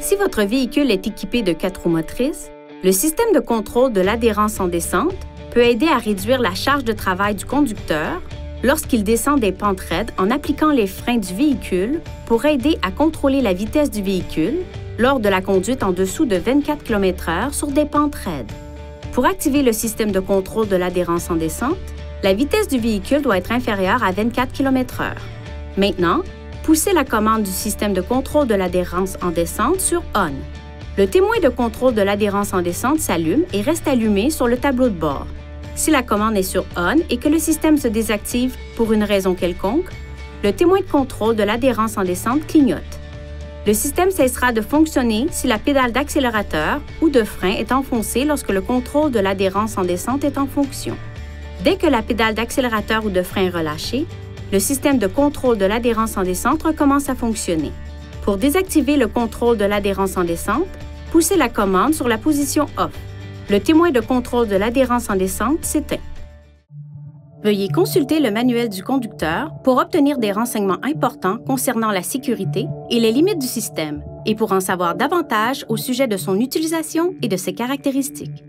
Si votre véhicule est équipé de 4 roues motrices, le système de contrôle de l'adhérence en descente peut aider à réduire la charge de travail du conducteur lorsqu'il descend des pentes raides en appliquant les freins du véhicule pour aider à contrôler la vitesse du véhicule lors de la conduite en dessous de 24 km/h sur des pentes raides. Pour activer le système de contrôle de l'adhérence en descente, la vitesse du véhicule doit être inférieure à 24 km/h. Maintenant, poussez la commande du système de contrôle de l'adhérence en descente sur « On ». Le témoin de contrôle de l'adhérence en descente s'allume et reste allumé sur le tableau de bord. Si la commande est sur « On » et que le système se désactive pour une raison quelconque, le témoin de contrôle de l'adhérence en descente clignote. Le système cessera de fonctionner si la pédale d'accélérateur ou de frein est enfoncée lorsque le contrôle de l'adhérence en descente est en fonction. Dès que la pédale d'accélérateur ou de frein est relâchée, le système de contrôle de l'adhérence en descente recommence à fonctionner. Pour désactiver le contrôle de l'adhérence en descente, poussez la commande sur la position « Off ». Le témoin de contrôle de l'adhérence en descente s'éteint. Veuillez consulter le manuel du conducteur pour obtenir des renseignements importants concernant la sécurité et les limites du système et pour en savoir davantage au sujet de son utilisation et de ses caractéristiques.